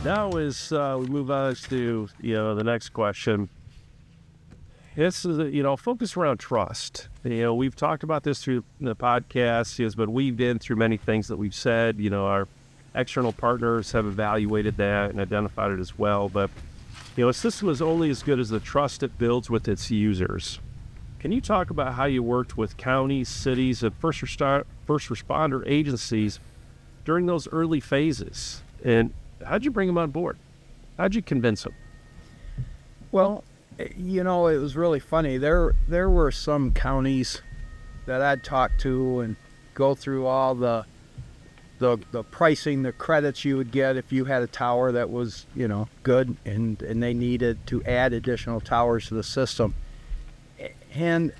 Now as we move on to, the next question, this is, focus around trust. We've talked about this through the podcast, but we've been through many things that we've said. Our external partners have evaluated that and identified it as well. But, a system is only as good as the trust it builds with its users. Can you talk about how you worked with counties, cities, and first responder agencies during those early phases? And how'd you bring them on board? How'd you convince them? Well, it was really funny. There were some counties that I'd talk to and go through all the pricing, the credits you would get if you had a tower that was, good, and they needed to add additional towers to the system. And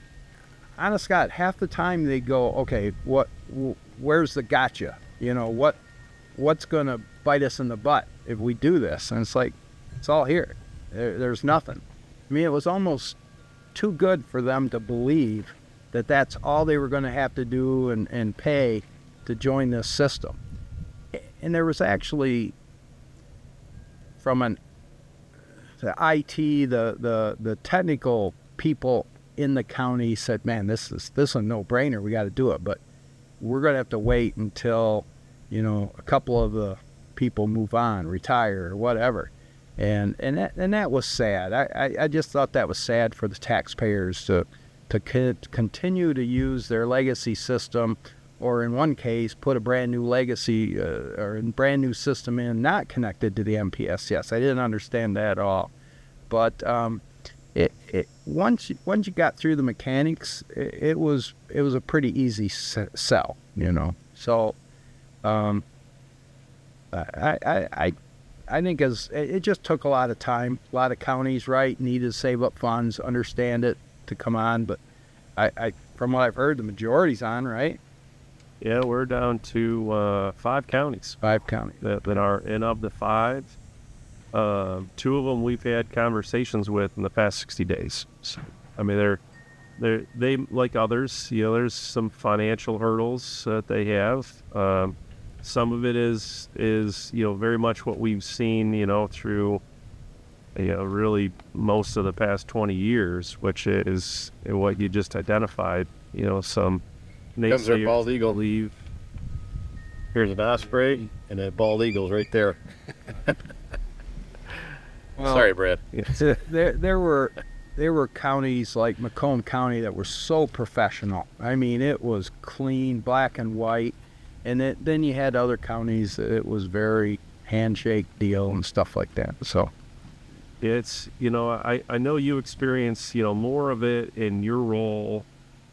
honest God, half the time they go, okay, where's the gotcha? What's going to bite us in the butt if we do this? And it's like, it's all here. There's nothing. I mean, it was almost too good for them to believe that that's all they were going to have to do and pay to join this system. And there was actually, from the IT, the technical people in the county said, man, this is a no-brainer. We got to do it. But we're going to have to wait until, a couple of the people move on, retire, or whatever. And that was sad. I just thought that was sad for the taxpayers to continue to use their legacy system, or in one case, put a brand new legacy or a brand new system in not connected to the MPSCS. I didn't understand that at all. But once you got through the mechanics, it was a pretty easy sell, So I think it just took a lot of time. A lot of counties, needed to save up funds, understand it to come on. But I from what I've heard, the majority's on, right? Yeah, we're down to 5 counties. 5 counties that are, and of the 5, 2 of them we've had conversations with in the past 60 days. So, I mean, they like others. There's some financial hurdles that they have. Some of it is very much what we've seen through really most of the past 20 years, which is what you just identified. Some comes our bald eagle. Leave. Here's an osprey and a bald eagle's right there. Well, sorry, Brad. There were counties like Macomb County that were so professional. I mean, it was clean, black and white. And then you had other counties that it was very handshake deal and stuff like that. So it's, I know you experience, more of it in your role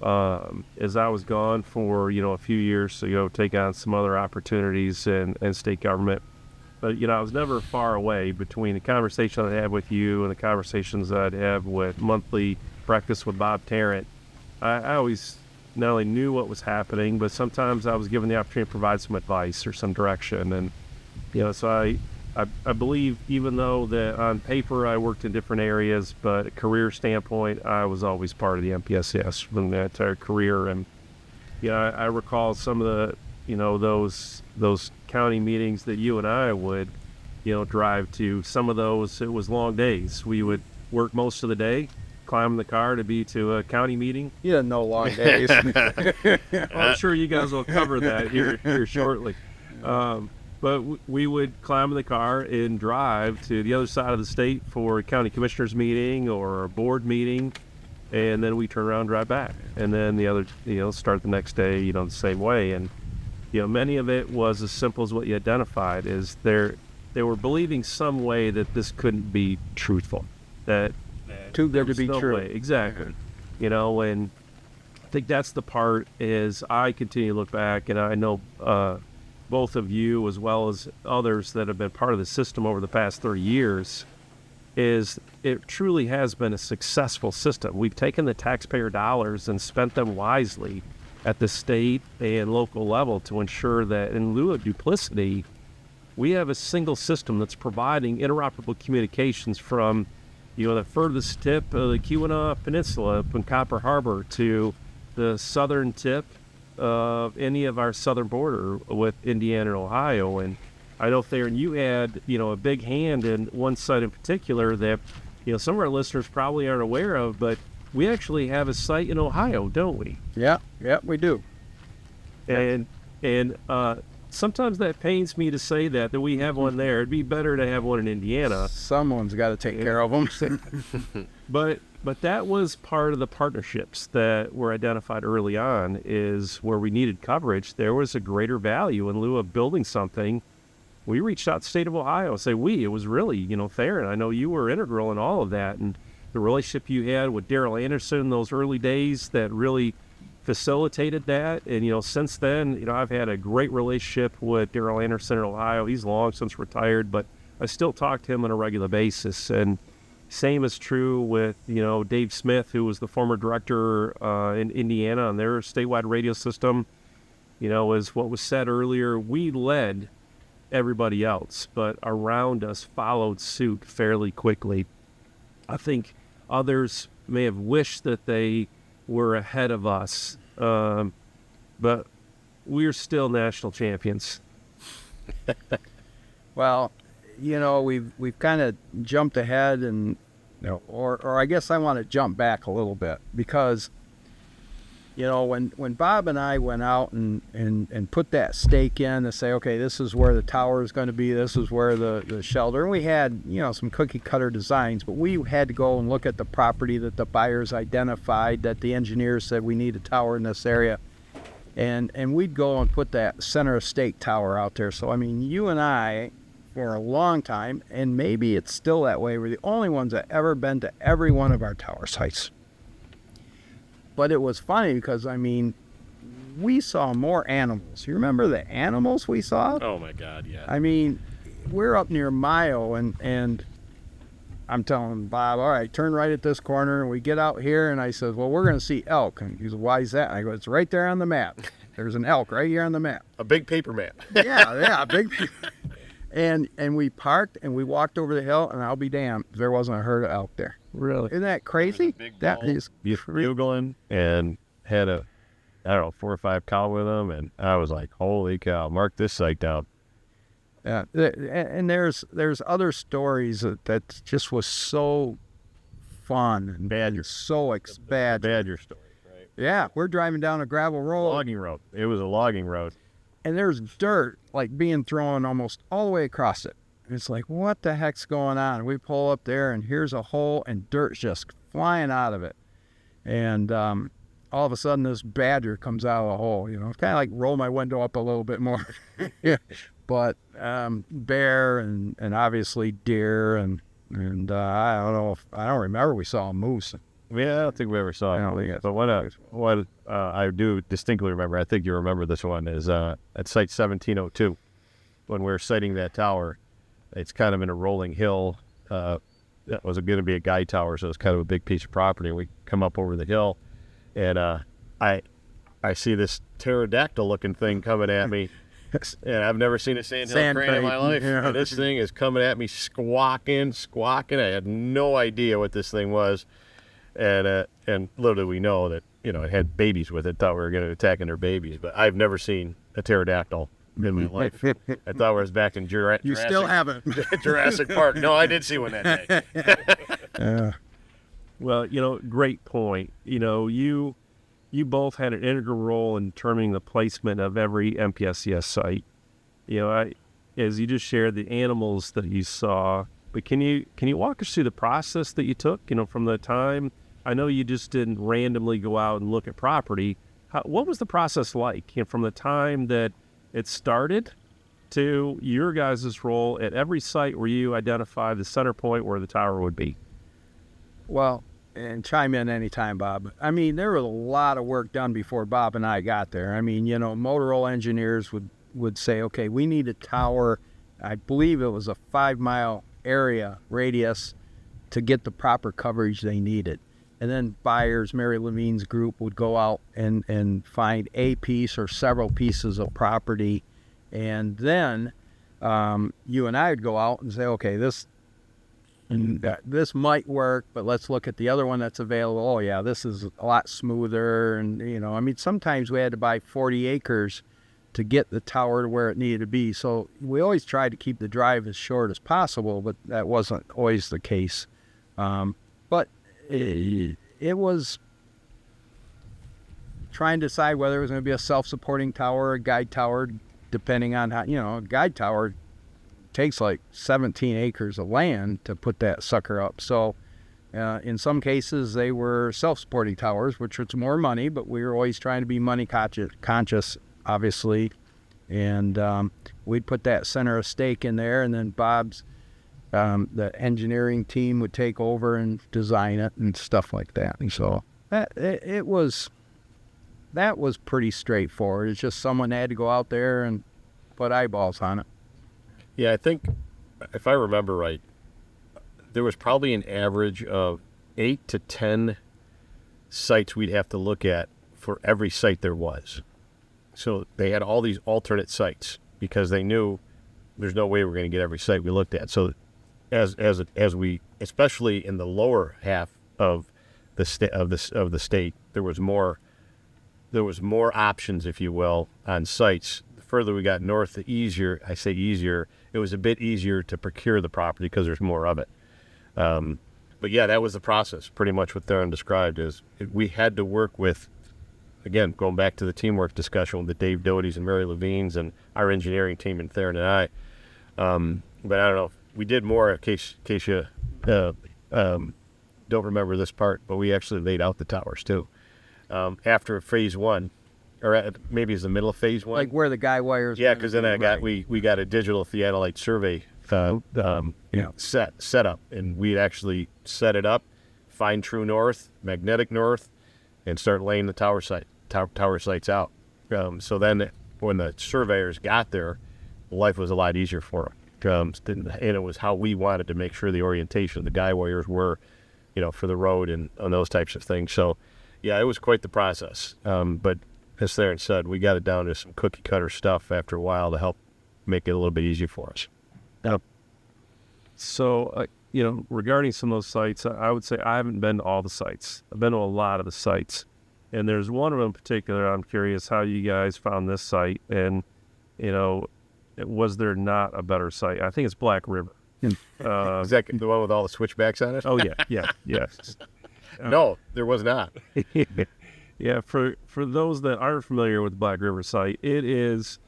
as I was gone for, a few years to take on some other opportunities in state government. But, I was never far away between the conversation I'd have with you and the conversations I'd have with monthly breakfast with Bob Tarrant. I always not only knew what was happening, but sometimes I was given the opportunity to provide some advice or some direction. And, so I believe, even though that on paper I worked in different areas, but a career standpoint, I was always part of the MPSCS for the entire career. And, I recall some of the, those county meetings that you and I would, drive to. Some of those, it was long days. We would work most of the day, climb in the car to be to a county meeting. Yeah, no long days. I'm sure you guys will cover that here shortly. But we would climb in the car and drive to the other side of the state for a county commissioners meeting or a board meeting, and then we turn around and drive back. And then the other, start the next day, the same way. And, many of it was as simple as what you identified, is they were believing some way that this couldn't be truthful, that too good to be true. Way. Exactly. And I think that's the part, is I continue to look back, and I know both of you as well as others that have been part of the system over the past 30 years, is it truly has been a successful system. We've taken the taxpayer dollars and spent them wisely at the state and local level to ensure that, in lieu of duplicity, we have a single system that's providing interoperable communications from the furthest tip of the Keweenaw Peninsula up in Copper Harbor to the southern tip of any of our southern border with Indiana and Ohio. And I know, Theron, you had, a big hand in one site in particular that, some of our listeners probably aren't aware of, but we actually have a site in Ohio, don't we? Yeah, we do. And sometimes that pains me to say that we have one there. It'd be better to have one in Indiana. Someone's got to take care of them. But that was part of the partnerships that were identified early on, is where we needed coverage. There was a greater value in lieu of building something. We reached out to the state of Ohio. It was really, Theron. I know you were integral in all of that, and the relationship you had with Daryl Anderson in those early days that really facilitated that. And, since then, I've had a great relationship with Daryl Anderson in Ohio. He's long since retired, but I still talk to him on a regular basis. And same is true with, Dave Smith, who was the former director in Indiana on their statewide radio system. As what was said earlier, we led everybody else, but around us followed suit fairly quickly. I think others may have wished that they were ahead of us, but we're still national champions. Well, we've kind of jumped ahead, and or I guess I want to jump back a little bit, because when Bob and I went out and put that stake in to say, okay, this is where the tower is going to be, this is where the shelter, and we had some cookie cutter designs, but we had to go and look at the property that the buyers identified, that the engineers said we need a tower in this area, and we'd go and put that center of stake tower out there. So you and I, for a long time, and maybe it's still that way, we're the only ones that ever been to every one of our tower sites. But it was funny because, we saw more animals. You remember the animals we saw? Oh, my God, yeah. We're up near Mayo, and I'm telling Bob, all right, turn right at this corner, and we get out here, and I said, well, we're going to see elk. And he said, why is that? And I go, it's right there on the map. There's an elk right here on the map. A big paper map. Yeah, big paper. And we parked, and we walked over the hill, and I'll be damned if there wasn't a herd of elk there. Really? Isn't that crazy? That is bugling, and had 4 or 5 cow with them, and I was like, holy cow, mark this site down. Yeah, and there's other stories that just was so fun and Badger. so bad. Badger story, right? Yeah, we're driving down a gravel road. Logging road. It was a logging road. And there's dirt being thrown almost all the way across it. It's like, what the heck's going on? We pull up there, and here's a hole, and dirt's just flying out of it. And all of a sudden, this badger comes out of the hole. It's kind of like roll my window up a little bit more. Yeah. But bear and obviously deer and I don't remember we saw a moose. Yeah, I don't think we ever saw it. I don't think it's. But what I do distinctly remember, I think you remember this one, is at site 1702, when we were siting that tower. It's kind of in a rolling hill. That was going to be a guide tower, so it's kind of a big piece of property. We come up over the hill, and I see this pterodactyl-looking thing coming at me. And I've never seen a sandhill crane in my life. Yeah. And this thing is coming at me, squawking. I had no idea what this thing was. And little did we know that, it had babies with it. Thought we were going to attacking their babies. But I've never seen a pterodactyl in my life. I thought we was back in Jurassic. You still haven't. Jurassic Park. No, I did see one that day. Yeah. Well, great point. You both had an integral role in determining the placement of every MPSCS site. As you just shared the animals that you saw, but can you walk us through the process that you took, from the time, I know you just didn't randomly go out and look at property. What was the process like, from the time that it started to your guys' role at every site where you identify the center point where the tower would be? Well, and chime in anytime, Bob. There was a lot of work done before Bob and I got there. Motorola engineers would say, okay, we need a tower. I believe it was a 5-mile area radius to get the proper coverage they needed. And then buyers, Mary Levine's group, would go out and find a piece or several pieces of property. And then you and I would go out and say, okay, this might work, but let's look at the other one that's available. Oh, yeah, this is a lot smoother. And, sometimes we had to buy 40 acres to get the tower to where it needed to be. So we always tried to keep the drive as short as possible, but that wasn't always the case. But it was trying to decide whether it was going to be a self-supporting tower or a guide tower, depending on how, a guide tower takes like 17 acres of land to put that sucker up. So in some cases they were self-supporting towers, which was more money, but we were always trying to be money conscious, obviously. And we'd put that center of stake in there, and then Bob's the engineering team would take over and design it and stuff like that. And so that was pretty straightforward. It's just someone had to go out there and put eyeballs on it. Yeah, I think if I remember right, there was probably an average of 8 to 10 sites we'd have to look at for every site there was. So they had all these alternate sites because they knew there's no way we're going to get every site we looked at. So as we, especially in the lower half of the state, there was more options, if you will, on sites. The further we got north, the easier. I say easier. It was a bit easier to procure the property because there's more of it. But yeah, that was the process. Pretty much what Theron described is we had to work with, again, going back to the teamwork discussion with the Dave Doty's and Mary Levine's and our engineering team and Theron and I. But I don't know if we did more in case you don't remember this part, but we actually laid out the towers too. After phase one, or maybe it's the middle of phase one. Like where the guy wires. Yeah, because then we got a digital theodolite survey set up, and we'd actually set it up, find true north, magnetic north, and start laying the tower sites out. So then when the surveyors got there, life was a lot easier for them. And it was how we wanted to make sure the orientation of the guy wires were, for the road and on those types of things. So yeah, it was quite the process. But as Theron said, we got it down to some cookie cutter stuff after a while to help make it a little bit easier for us. So, regarding some of those sites, I would say I haven't been to all the sites. I've been to a lot of the sites. And there's one of them in particular, I'm curious how you guys found this site. And, was there not a better site? I think it's Black River. Is that the one with all the switchbacks on it? Oh, yes. No, there was not. Yeah, for those that aren't familiar with Black River site, it is,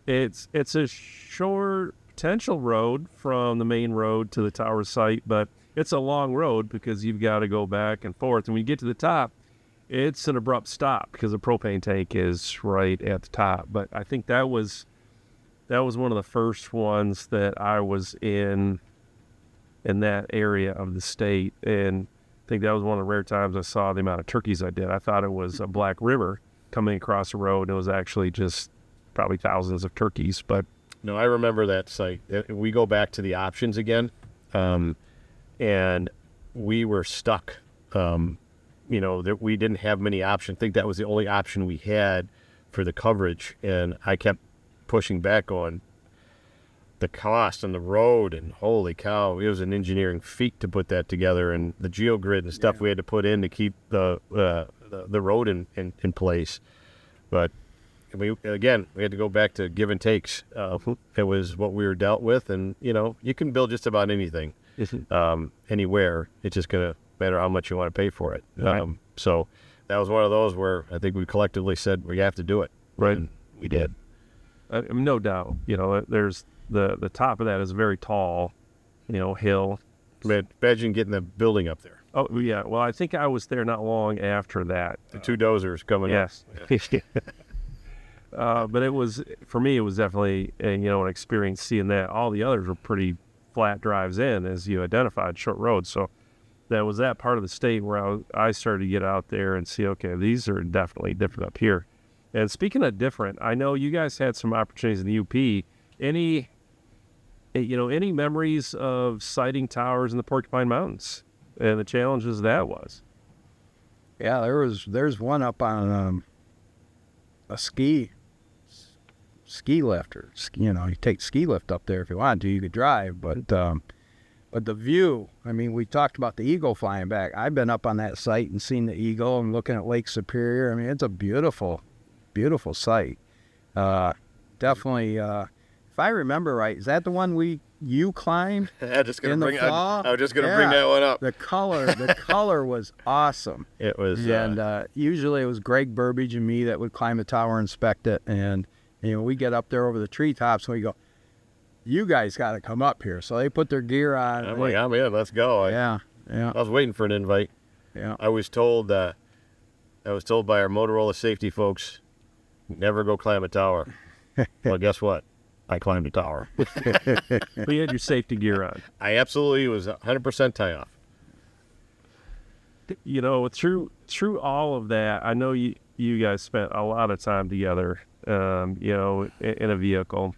it's a short potential road from the main road to the tower site, but it's a long road because you've got to go back and forth. And when you get to the top, it's an abrupt stop because the propane tank is right at the top. But I think that was one of the first ones that I was in that area of the state, and I think that was one of the rare times I saw the amount of turkeys I did. I thought it was a Black River coming across the road, and it was actually just probably thousands of turkeys. But no, I remember that site. We go back to the options again, and we were stuck. That we didn't have many options. I think that was the only option we had for the coverage, and I kept pushing back on the cost and the road, and holy cow, it was an engineering feat to put that together, and the geogrid and stuff we had to put in to keep the road in place. But we had to go back to give and takes. It was what we were dealt with, and you can build just about anything anywhere. It's just gonna matter how much you want to pay for it. Right. So that was one of those where I think we collectively said we have to do it. Right. And we did. No doubt. There's the top of that is very tall, hill. Imagine getting the building up there. Oh, yeah. Well, I think I was there not long after that. The two dozers coming up. Yes. But it was, for me, it was definitely, an experience seeing that. All the others were pretty flat drives in, as you identified, short roads. So that was that part of the state where I started to get out there and see, okay, these are definitely different up here. And speaking of different, I know you guys had some opportunities in the UP. Any memories of sighting towers in the Porcupine Mountains and the challenges that was? Yeah, there's one up on a ski lift, or you take ski lift up there if you want to. You could drive, but the view. I mean, we talked about the eagle flying back. I've been up on that site and seen the eagle and looking at Lake Superior. I mean, it's a beautiful beautiful site. Definitely, if I remember right, is that the one you climbed I was just in the fall? I was just gonna bring that one up. The color was awesome. It was, and usually it was Greg Burbage and me that would climb the tower, inspect it, and we get up there over the treetops and we go, "You guys got to come up here." So they put their gear on. I'm like, I'm in. Let's go. Yeah. I was waiting for an invite. Yeah. I was told by our Motorola safety folks, never go climb a tower. Well, guess what? I climbed a tower. But you had your safety gear on. I absolutely was 100% tie off. Through all of that, I know you guys spent a lot of time together, in a vehicle.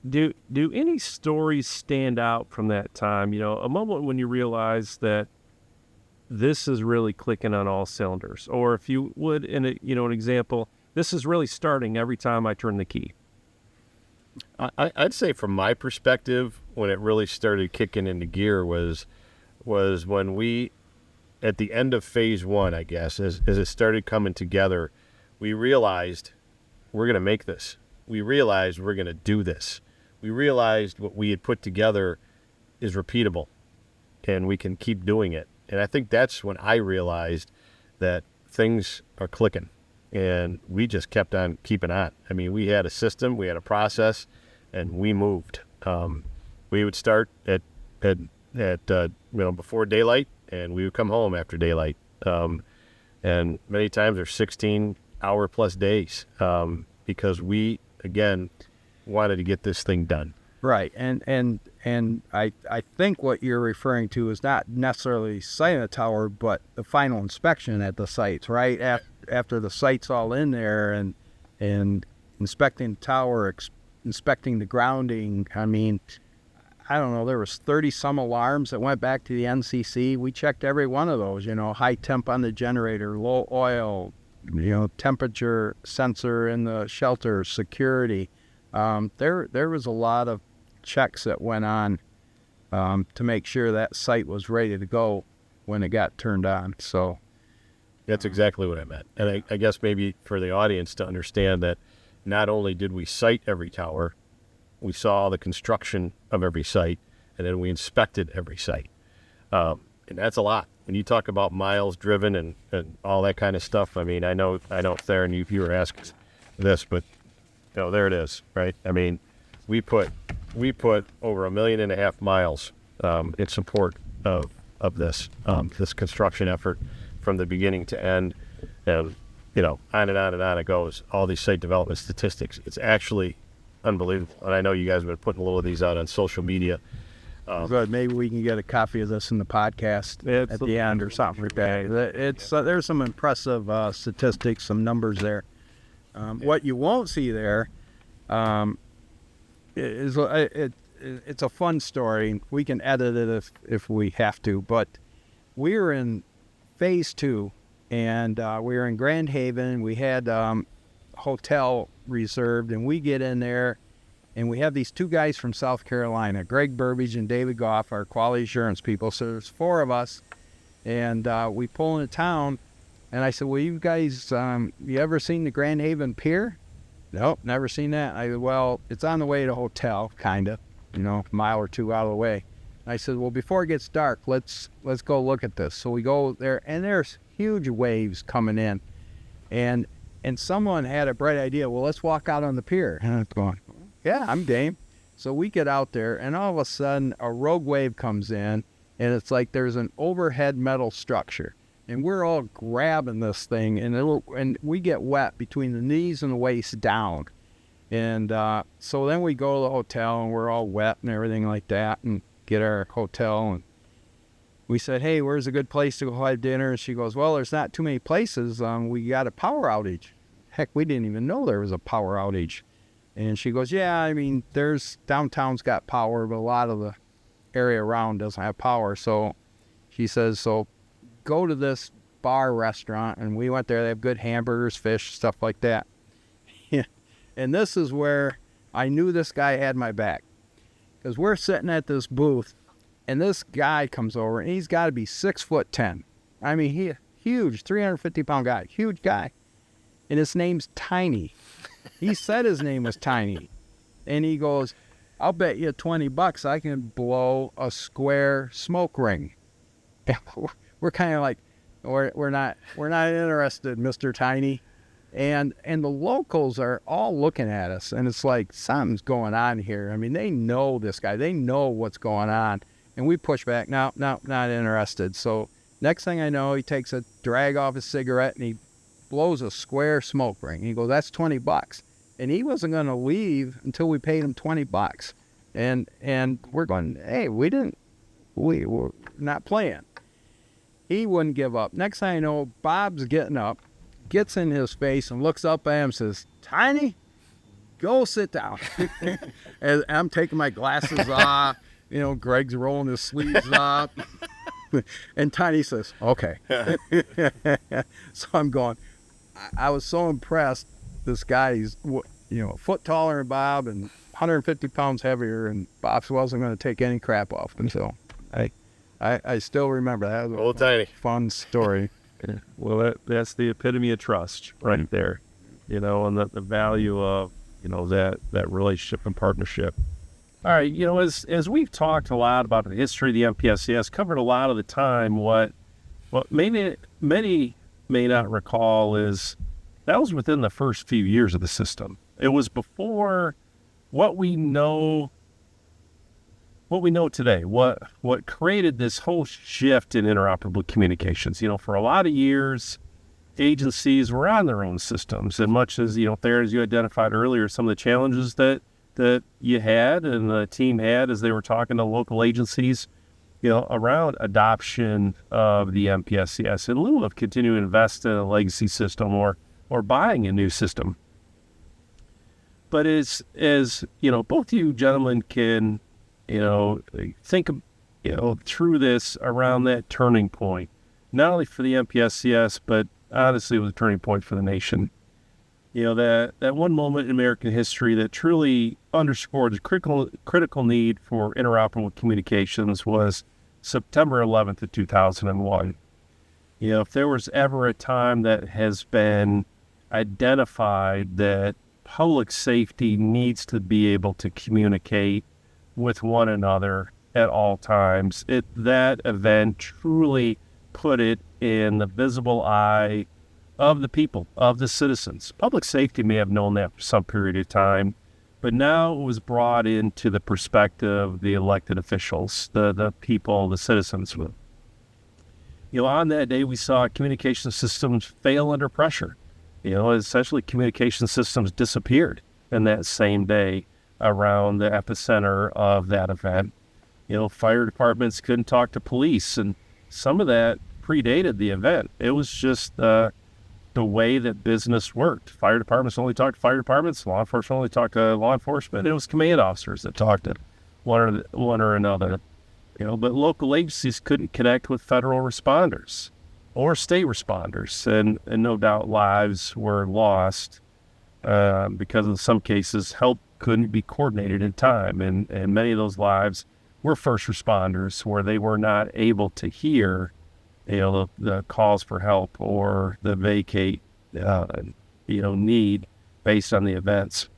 Do any stories stand out from that time? A moment when you realize that this is really clicking on all cylinders, or if you would, an example, this is really starting every time I turn the key. I'd say from my perspective, when it really started kicking into gear was when we, at the end of phase 1, I guess, as it started coming together, we realized we're going to make this. We realized we're going to do this. We realized what we had put together is repeatable and we can keep doing it. And I think that's when I realized that things are clicking. And we just kept on keeping on. I mean, we had a system, we had a process, and we moved. We would start at before daylight, and we would come home after daylight. And many times there's 16-hour plus days because we, again, wanted to get this thing done. Right, and I think what you're referring to is not necessarily siting the tower, but the final inspection at the sites, right? After the site's all in there and inspecting the tower, inspecting the grounding. I mean, I don't know, there was 30-some alarms that went back to the NCC. We checked every one of those, high temp on the generator, low oil, temperature sensor in the shelter, security. There was a lot of checks that went on to make sure that site was ready to go when it got turned on. So that's exactly what I meant. And I guess maybe for the audience to understand that not only did we site every tower, we saw the construction of every site, and then we inspected every site. And that's a lot. When you talk about miles driven and all that kind of stuff, I mean, I know, Theron, you were asking this, but there it is, right? I mean, we put over 1.5 million miles in support of this construction effort from the beginning to end, and on and on and on it goes. All these site development statistics, it's actually unbelievable. And I know you guys have been putting a little of these out on social media. Good. Maybe we can get a copy of this in the podcast at the end or something like that. It's there's some impressive statistics, some numbers there. What you won't see there is it's a fun story. We can edit it if we have to, but we're in phase 2, and we were in Grand Haven. We had hotel reserved, and we get in there, and we have these 2 guys from South Carolina, Greg Burbage and David Goff, our quality assurance people. So there's 4 of us, and we pull into town, and I said, well, you guys, you ever seen the Grand Haven Pier? Nope, never seen that. I said, well, it's on the way to a hotel, kind of, a mile or 2 out of the way. I said, well, before it gets dark, let's go look at this. So we go there, and there's huge waves coming in, and someone had a bright idea. Well, let's walk out on the pier. And I'm going, yeah, I'm game. So we get out there, and all of a sudden, a rogue wave comes in, and it's like there's an overhead metal structure, and we're all grabbing this thing, and we get wet between the knees and the waist down. And so then we go to the hotel, and we're all wet and everything like that, and get our hotel, and we said, hey, where's a good place to go have dinner? And she goes, well, there's not too many places. We got a power outage. Heck, we didn't even know there was a power outage. And she goes, yeah, I mean, downtown's got power, but a lot of the area around doesn't have power. So she says, so go to this bar restaurant. And we went there. They have good hamburgers, fish, stuff like that. And this is where I knew this guy had my back. Because we're sitting at this booth, and this guy comes over, and he's got to be 6'10". I mean, huge 350-pound guy, huge guy. And his name's Tiny. He said his name was Tiny. And he goes, I'll bet you $20 I can blow a square smoke ring. And we're kind of like, we're not interested, Mr. Tiny. And the locals are all looking at us, and it's like, something's going on here. I mean, they know this guy. They know what's going on. And we push back. No, not interested. So next thing I know, he takes a drag off his cigarette, and he blows a square smoke ring. He goes, that's $20. And he wasn't going to leave until we paid him $20. And we're going, hey, we're not playing. He wouldn't give up. Next thing I know, Bob's getting up, gets in his face and looks up at him and says, Tiny, go sit down. And I'm taking my glasses off. Greg's rolling his sleeves up. And Tiny says, okay. So I'm going, I was so impressed. This guy, he's, a foot taller than Bob and 150 pounds heavier, and Bob wasn't going to take any crap off him. So I still remember that. Was Old Tiny. Fun story. Yeah. Well, that's the epitome of trust right there, and the value of, that relationship and partnership. All right, as we've talked a lot about the history of the MPSCS, covered a lot of the time, what many may not recall is that was within the first few years of the system. It was before what we know today, what created this whole shift in interoperable communications. For a lot of years, agencies were on their own systems, and much as, Theron, as you identified earlier, some of the challenges that you had and the team had as they were talking to local agencies, around adoption of the MPSCS in lieu of continuing to invest in a legacy system or buying a new system. But as both you gentlemen can, think through this around that turning point, not only for the MPSCS, but honestly, it was a turning point for the nation. That one moment in American history that truly underscored the critical need for interoperable communications was September 11th of 2001. If there was ever a time that has been identified that public safety needs to be able to communicate with one another at all times, that event truly put it in the visible eye of the people, of the citizens. Public safety may have known that for some period of time, but now it was brought into the perspective of the elected officials, the people, the citizens. On that day, we saw communication systems fail under pressure. Essentially communication systems disappeared in that same day around the epicenter of that event. Fire departments couldn't talk to police, and some of that predated the event. It was just the way that business worked. Fire departments only talked to fire departments. Law enforcement only talked to law enforcement. It was command officers that talked to one or another. But local agencies couldn't connect with federal responders or state responders, and no doubt lives were lost because in some cases help couldn't be coordinated in time, and many of those lives were first responders where they were not able to hear the calls for help or the vacate need based on the events.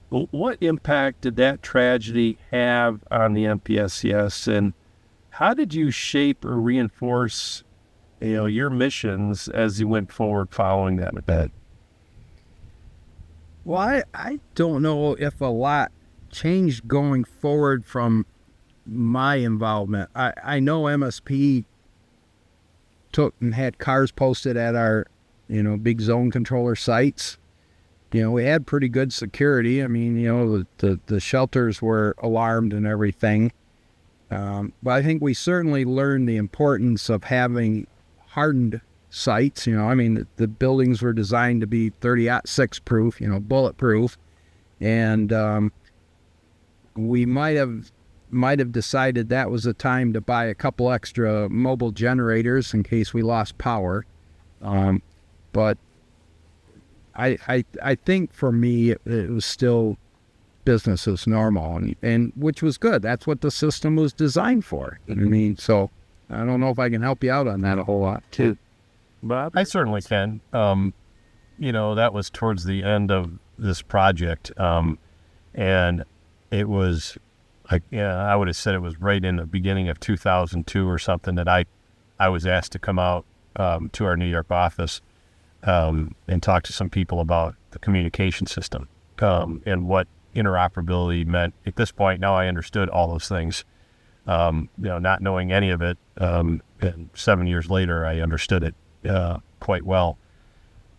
What impact did that tragedy have on the MPSCS, and how did you shape or reinforce your missions as you went forward following that event? Well, I don't know if a lot changed going forward from my involvement. I know MSP took and had cars posted at our, big zone controller sites. We had pretty good security. I mean, the shelters were alarmed and everything. But I think we certainly learned the importance of having hardened sites. The buildings were designed to be 30-06 proof, bulletproof. And we might have decided that was the time to buy a couple extra mobile generators in case we lost power. But I think for me it was still business as normal, and which was good. That's what the system was designed for. So I don't know if I can help you out on that a whole lot. Too. Bob? I certainly can. That was towards the end of this project, and it was I would have said it was right in the beginning of 2002 or something that I was asked to come out to our New York office and talk to some people about the communication system and what interoperability meant. At this point, now I understood all those things. Not knowing any of it, and 7 years later, I understood it quite well.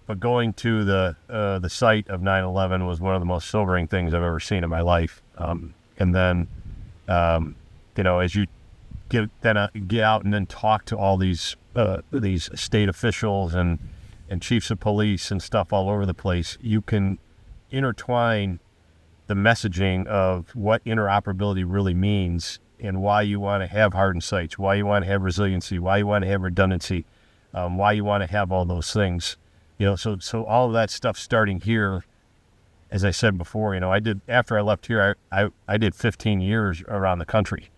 But going to the site of 9/11 was one of the most sobering things I've ever seen in my life. And then, as you get out and then talk to all these state officials and chiefs of police and stuff all over the place, you can intertwine the messaging of what interoperability really means and why you want to have hardened sites, why you want to have resiliency, why you want to have redundancy, why you want to have all those things. So all of that stuff starting here, as I said before, after I left here, I did 15 years around the country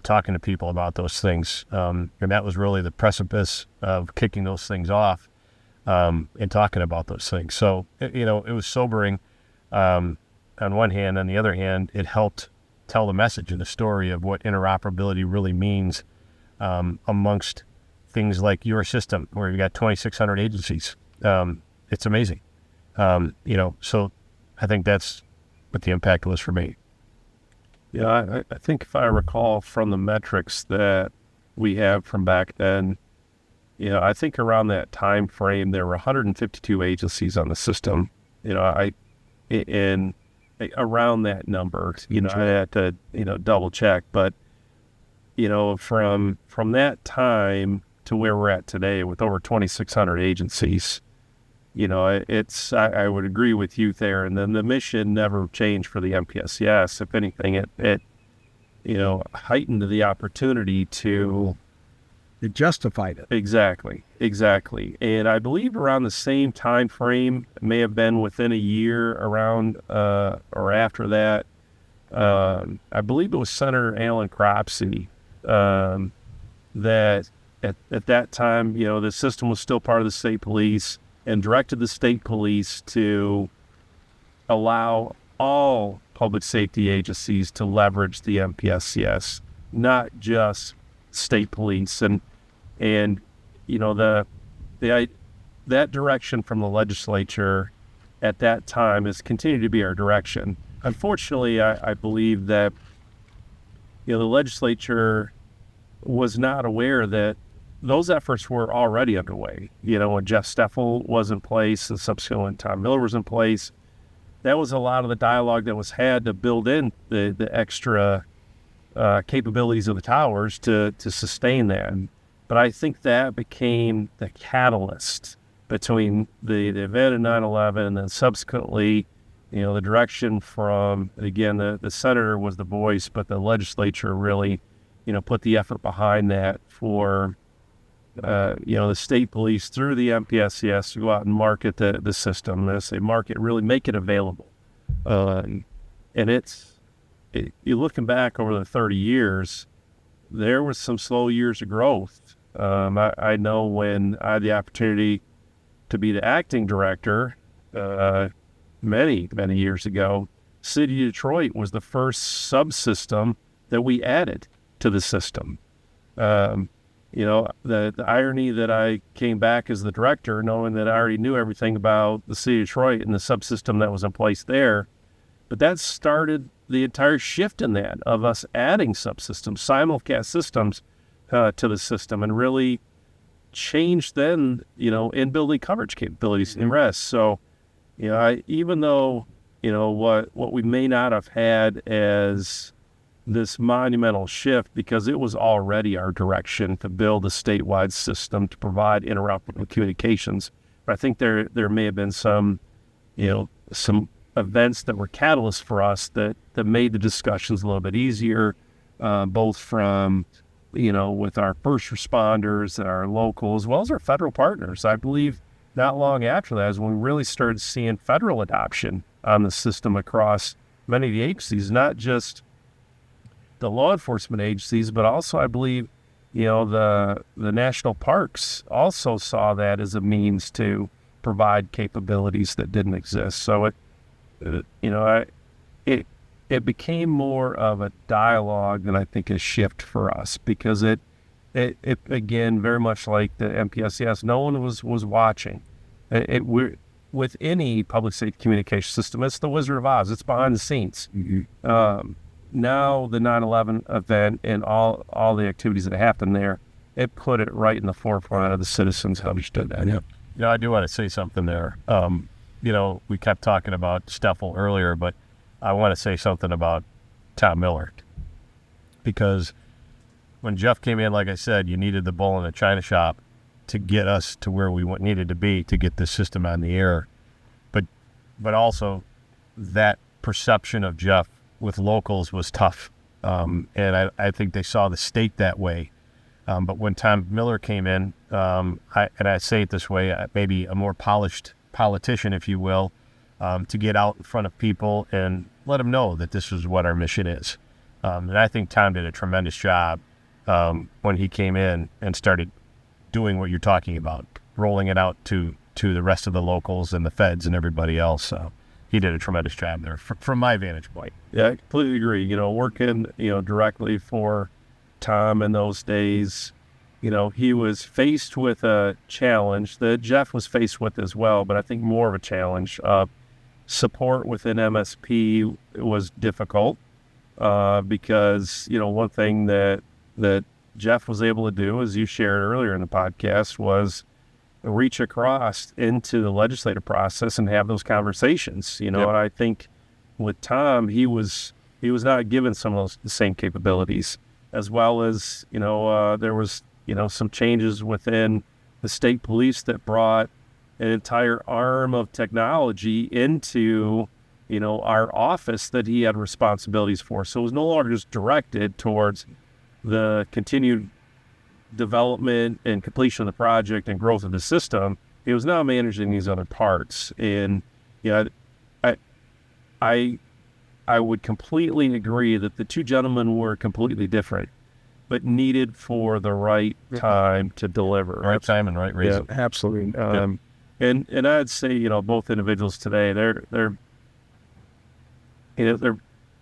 talking to people about those things. And that was really the precipice of kicking those things off and talking about those things. So, it was sobering on one hand. On the other hand, it helped tell the message and the story of what interoperability really means amongst things like your system, where you've got 2,600 agencies. It's amazing. So I think that's what the impact was for me. Yeah, I think if I recall from the metrics that we have from back then, I think around that time frame, there were 152 agencies on the system. And around that number, I had to, double check. But, from that time to where we're at today with over 2,600 agencies, I would agree with you there. And then the mission never changed for the MPSCS. If anything, it heightened the opportunity to... It justified it. Exactly. And I believe around the same time frame, it may have been within a year around or after that, I believe it was Senator Alan Cropsey that at that time, the system was still part of the state police, and directed the state police to allow all public safety agencies to leverage the MPSCS, not just state police. And that direction from the legislature at that time has continued to be our direction. Unfortunately, I believe that the legislature was not aware that those efforts were already underway. When Jeff Steffel was in place and subsequently when Tom Miller was in place, that was a lot of the dialogue that was had to build in the extra capabilities of the towers to sustain that. But I think that became the catalyst between the event of 9/11 and then subsequently, the direction from, again, the senator was the voice, but the legislature really, put the effort behind that for the state police through the MPSCS to go out and market the system. As they market, really make it available. And you're looking back over the 30 years, there was some slow years of growth. I know when I had the opportunity to be the acting director many, many years ago, City of Detroit was the first subsystem that we added to the system. The irony that I came back as the director, knowing that I already knew everything about the City of Detroit and the subsystem that was in place there, but that started the entire shift in that of us adding subsystems, simulcast systems to the system, and really changed then, in-building coverage capabilities and rest. So, even though, what we may not have had as this monumental shift, because it was already our direction to build a statewide system to provide interoperable communications. But I think there may have been some events that were catalysts for us that made the discussions a little bit easier, both from, with our first responders and our local, as well as our federal partners. I believe not long after that is when we really started seeing federal adoption on the system across many of the agencies, not just the law enforcement agencies, but also I believe, the national parks also saw that as a means to provide capabilities that didn't exist. So it became more of a dialogue than I think a shift for us, because it again, very much like the MPSCS, no one was watching. With any public safety communication system, it's the Wizard of Oz. It's behind the scenes. Now the 9/11 event and all the activities that happened there, it put it right in the forefront of the citizens who understood that. Yeah. I do want to say something there. We kept talking about Steffel earlier, but I want to say something about Tom Miller, because when Jeff came in, like I said, you needed the bull in the china shop to get us to where we needed to be to get this system on the air. But also that perception of Jeff with locals was tough. And I think they saw the state that way. But when Tom Miller came in, I say it this way, maybe a more polished politician, if you will, to get out in front of people and let them know that this is what our mission is. And I think Tom did a tremendous job when he came in and started doing what you're talking about, rolling it out to the rest of the locals and the feds and everybody else. So he did a tremendous job there from my vantage point. Yeah, I completely agree. Working, directly for Tom in those days, he was faced with a challenge that Jeff was faced with as well, but I think more of a challenge. Support within MSP was difficult because, one thing that Jeff was able to do, as you shared earlier in the podcast, was reach across into the legislative process and have those conversations. And I think with Tom, he was not given some of the same capabilities, as well as, there was, some changes within the state police that brought an entire arm of technology into, our office that he had responsibilities for. So it was no longer just directed towards the continued development and completion of the project and growth of the system. He was now managing these other parts. And, I would completely agree that the two gentlemen were completely different, but needed for the right time to deliver. Right time and right reason. Yeah, absolutely. And I'd say, both individuals today,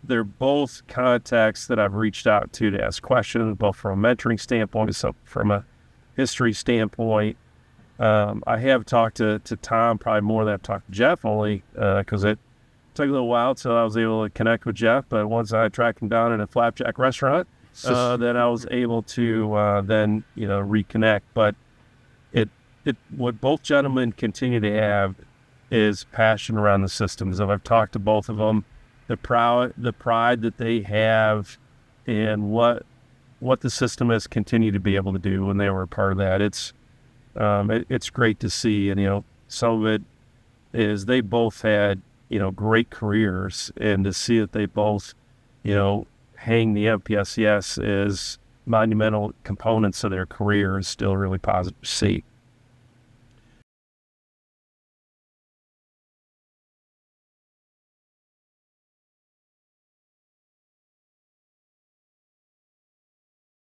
they're both contacts that I've reached out to ask questions, both from a mentoring standpoint, so from a history standpoint. I have talked to Tom probably more than I've talked to Jeff, only because it took a little while until I was able to connect with Jeff. But once I tracked him down in a flapjack restaurant, then I was able to then reconnect. But what both gentlemen continue to have is passion around the systems. I've talked to both of them. The pride that they have in what the system has continued to be able to do when they were a part of that. It's great to see. And, some of it is they both had, great careers, and to see that they both, hang the MPSCS as monumental components of their career is still really positive to see.